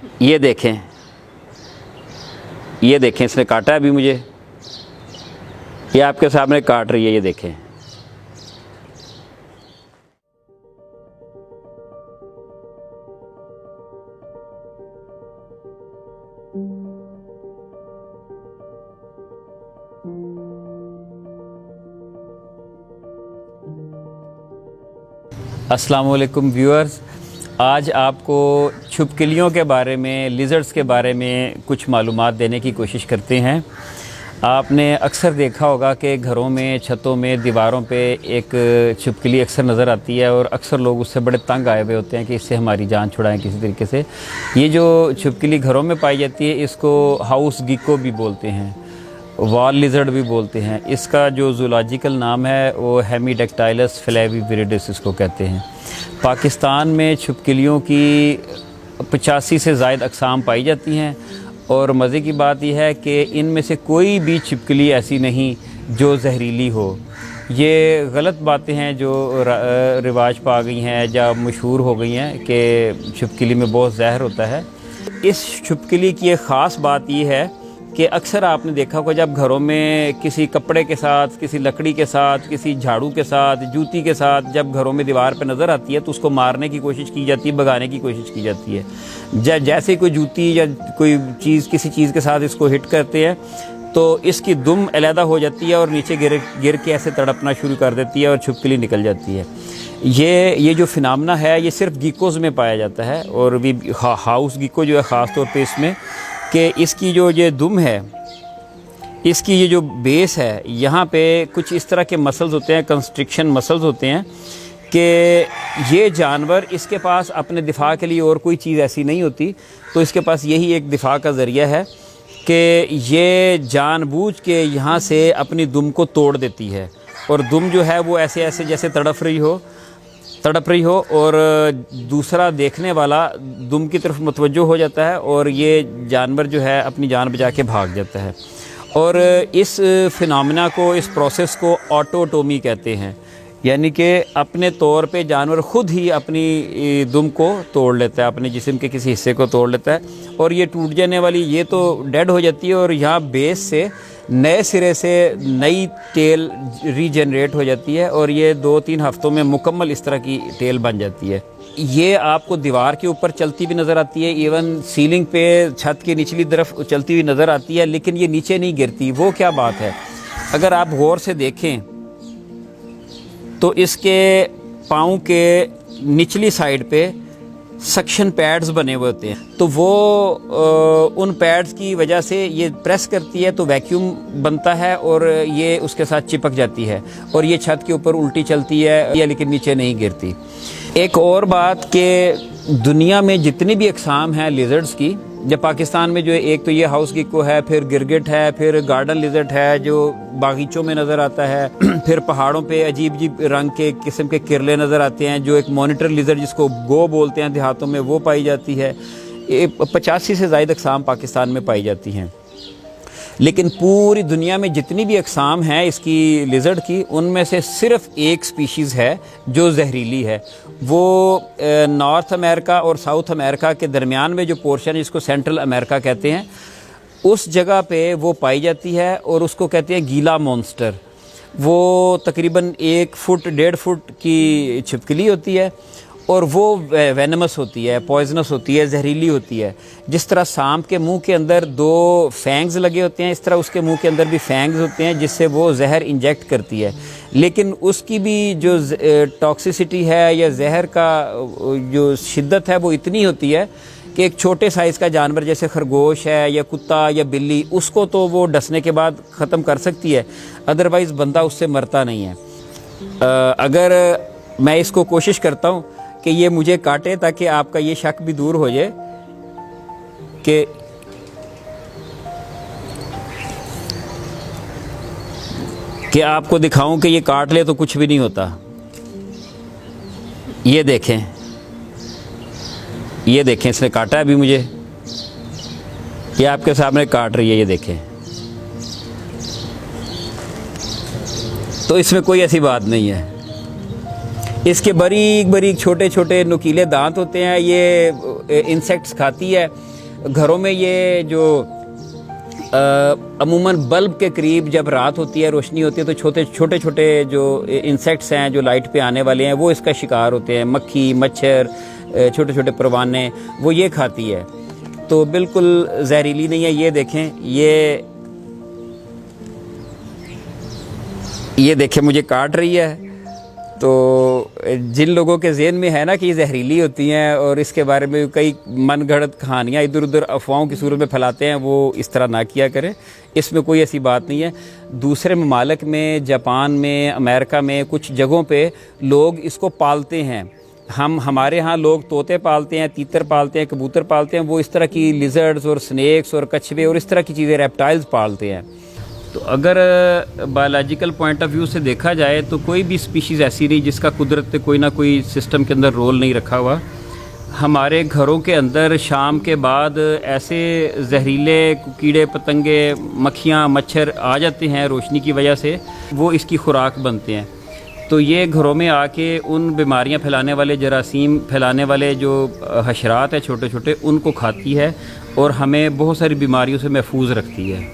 یہ دیکھیں اس نے کاٹا ہے ابھی مجھے، یہ آپ کے سامنے کاٹ رہی ہے، یہ دیکھیں۔ السلام علیکم ویورز، آج آپ کو چھپکلیوں کے بارے میں، لیزرڈز کے بارے میں کچھ معلومات دینے کی کوشش کرتے ہیں۔ آپ نے اکثر دیکھا ہوگا کہ گھروں میں، چھتوں میں، دیواروں پہ ایک چھپکلی اکثر نظر آتی ہے، اور اکثر لوگ اس سے بڑے تنگ آئے ہوئے ہوتے ہیں کہ اس سے ہماری جان چھڑائیں کسی طریقے سے۔ یہ جو چھپکلی گھروں میں پائی جاتی ہے، اس کو ہاؤس گیکو بھی بولتے ہیں، وال لیزرڈ بھی بولتے ہیں۔ اس کا جو زولاجیکل نام ہے وہ ہیمیڈیکٹائلس فلیویویریڈس اس کو کہتے ہیں۔ پاکستان میں چھپکلیوں کی 85 سے زائد اقسام پائی جاتی ہیں، اور مزے کی بات یہ ہے کہ ان میں سے کوئی بھی چھپکلی ایسی نہیں جو زہریلی ہو۔ یہ غلط باتیں ہیں جو رواج پا گئی ہیں یا مشہور ہو گئی ہیں کہ چھپکلی میں بہت زہر ہوتا ہے۔ اس چھپکلی کی ایک خاص بات یہ ہے کہ اکثر آپ نے دیکھا ہوگا جب گھروں میں کسی کپڑے کے ساتھ، کسی لکڑی کے ساتھ، کسی جھاڑو کے ساتھ، جوتی کے ساتھ جب گھروں میں دیوار پہ نظر آتی ہے تو اس کو مارنے کی کوشش کی جاتی ہے، بھگانے کی کوشش کی جاتی ہے۔ جیسے کوئی جوتی یا کوئی چیز کسی چیز کے ساتھ اس کو ہٹ کرتے ہیں تو اس کی دم علیحدہ ہو جاتی ہے اور نیچے گر کے ایسے تڑپنا شروع کر دیتی ہے اور چھپکلی نکل جاتی ہے۔ یہ جو فنامنا ہے یہ صرف گیکوز میں پایا جاتا ہے، اور بھی ہاؤس گیکو جو ہے خاص طور پہ اس میں، کہ اس کی جو یہ دم ہے، اس کی یہ جو بیس ہے، یہاں پہ کچھ اس طرح کے مسلز ہوتے ہیں، کنسٹرکشن مسلز ہوتے ہیں کہ یہ جانور، اس کے پاس اپنے دفاع کے لیے اور کوئی چیز ایسی نہیں ہوتی، تو اس کے پاس یہی ایک دفاع کا ذریعہ ہے کہ یہ جان بوجھ کے یہاں سے اپنی دم کو توڑ دیتی ہے، اور دم جو ہے وہ ایسے ایسے جیسے تڑپ رہی ہو اور دوسرا دیکھنے والا دم کی طرف متوجہ ہو جاتا ہے، اور یہ جانور جو ہے اپنی جان بچا کے بھاگ جاتا ہے۔ اور اس فنامنا کو، اس پروسیس کو آٹوٹومی کہتے ہیں، یعنی کہ اپنے طور پہ جانور خود ہی اپنی دم کو توڑ لیتا ہے، اپنے جسم کے کسی حصے کو توڑ لیتا ہے، اور یہ ٹوٹ جانے والی یہ تو ڈیڈ ہو جاتی ہے، اور یہاں بیس سے نئے سرے سے نئی ٹیل ری جنریٹ ہو جاتی ہے، اور یہ 2-3 ہفتوں میں مکمل اس طرح کی ٹیل بن جاتی ہے۔ یہ آپ کو دیوار کے اوپر چلتی بھی نظر آتی ہے، ایون سیلنگ پہ چھت کی نچلی طرف چلتی ہوئی نظر آتی ہے، لیکن یہ نیچے نہیں گرتی۔ وہ کیا بات ہے؟ اگر آپ غور سے دیکھیں تو اس کے پاؤں کے نچلی سائڈ پہ سکشن پیڈز بنے ہوئے ہوتے ہیں، تو وہ ان پیڈز کی وجہ سے یہ پریس کرتی ہے تو ویکیوم بنتا ہے، اور یہ اس کے ساتھ چپک جاتی ہے، اور یہ چھت کے اوپر الٹی چلتی ہے، لیکن نیچے نہیں گرتی۔ ایک اور بات کہ دنیا میں جتنی بھی اقسام ہیں لیزرڈز کی، جب پاکستان میں جو ایک تو یہ ہاؤس گیکو ہے، پھر گرگٹ ہے، پھر گارڈن لیزرڈ ہے جو باغیچوں میں نظر آتا ہے، پھر پہاڑوں پہ عجیب عجیب رنگ کے قسم کے کرلے نظر آتے ہیں، جو ایک مانیٹر لیزرڈ جس کو گو بولتے ہیں دیہاتوں میں، وہ پائی جاتی ہے۔ 85 سے زائد اقسام پاکستان میں پائی جاتی ہیں، لیکن پوری دنیا میں جتنی بھی اقسام ہیں اس کی لیزرڈ کی، ان میں سے صرف ایک سپیشیز ہے جو زہریلی ہے۔ وہ نارتھ امریکہ اور ساؤتھ امریکہ کے درمیان میں جو پورشن ہے، جس کو سینٹرل امریکہ کہتے ہیں، اس جگہ پہ وہ پائی جاتی ہے، اور اس کو کہتے ہیں گیلا مونسٹر۔ وہ تقریباً 1 فٹ 1.5 فٹ کی چھپکلی ہوتی ہے، اور وہ وینمس ہوتی ہے، پوائزنس ہوتی ہے، زہریلی ہوتی ہے۔ جس طرح سانپ کے منہ کے اندر 2 فینگز لگے ہوتے ہیں، اس طرح اس کے منہ کے اندر بھی فینگز ہوتے ہیں جس سے وہ زہر انجیکٹ کرتی ہے، لیکن اس کی بھی جو ٹاکسیسٹی ہے یا زہر کا جو شدت ہے وہ اتنی ہوتی ہے کہ ایک چھوٹے سائز کا جانور جیسے خرگوش ہے یا کتا یا بلی، اس کو تو وہ ڈسنے کے بعد ختم کر سکتی ہے، ادروائز بندہ اس سے مرتا نہیں ہے۔ اگر میں اس کو کوشش کرتا ہوں کہ یہ مجھے کاٹے تاکہ آپ کا یہ شک بھی دور ہو جائے کہ آپ کو دکھاؤں کہ یہ کاٹ لے تو کچھ بھی نہیں ہوتا۔ یہ دیکھیں اس نے کاٹا ہے ابھی مجھے، یہ آپ کے سامنے کاٹ رہی ہے، یہ دیکھیں۔ تو اس میں کوئی ایسی بات نہیں ہے۔ اس کے باریک باریک چھوٹے چھوٹے نکیلے دانت ہوتے ہیں، یہ انسیکٹس کھاتی ہے۔ گھروں میں یہ جو عموماً بلب کے قریب جب رات ہوتی ہے، روشنی ہوتی ہے، تو چھوٹے چھوٹے جو انسیکٹس ہیں جو لائٹ پہ آنے والے ہیں وہ اس کا شکار ہوتے ہیں، مکھی، مچھر، چھوٹے چھوٹے پروانے، وہ یہ کھاتی ہے، تو بالکل زہریلی نہیں ہے۔ یہ دیکھیں، یہ دیکھیں مجھے کاٹ رہی ہے۔ تو جن لوگوں کے ذہن میں ہے نا کہ یہ زہریلی ہوتی ہیں اور اس کے بارے میں کئی من گھڑت کہانیاں ادھر ادھر افواہوں کی صورت میں پھیلاتے ہیں، وہ اس طرح نہ کیا کریں، اس میں کوئی ایسی بات نہیں ہے۔ دوسرے ممالک میں، جاپان میں، امریکہ میں کچھ جگہوں پہ لوگ اس کو پالتے ہیں۔ ہمارے ہاں لوگ طوطے پالتے ہیں، تیتر پالتے ہیں، کبوتر پالتے ہیں، وہ اس طرح کی لیزرڈز اور سنیکس اور کچھوے اور اس طرح کی چیزیں، ریپٹائلز پالتے ہیں۔ تو اگر بایولوجیکل پوائنٹ آف ویو سے دیکھا جائے تو کوئی بھی اسپیشیز ایسی نہیں جس کا قدرت نے کوئی نہ کوئی سسٹم کے اندر رول نہیں رکھا ہوا۔ ہمارے گھروں کے اندر شام کے بعد ایسے زہریلے کیڑے پتنگے، مکھیاں، مچھر آ جاتے ہیں روشنی کی وجہ سے، وہ اس کی خوراک بنتے ہیں۔ تو یہ گھروں میں آ کے ان بیماریاں پھیلانے والے، جراثیم پھیلانے والے جو حشرات ہیں چھوٹے چھوٹے، ان کو کھاتی ہے اور ہمیں بہت ساری بیماریوں سے محفوظ رکھتی ہے۔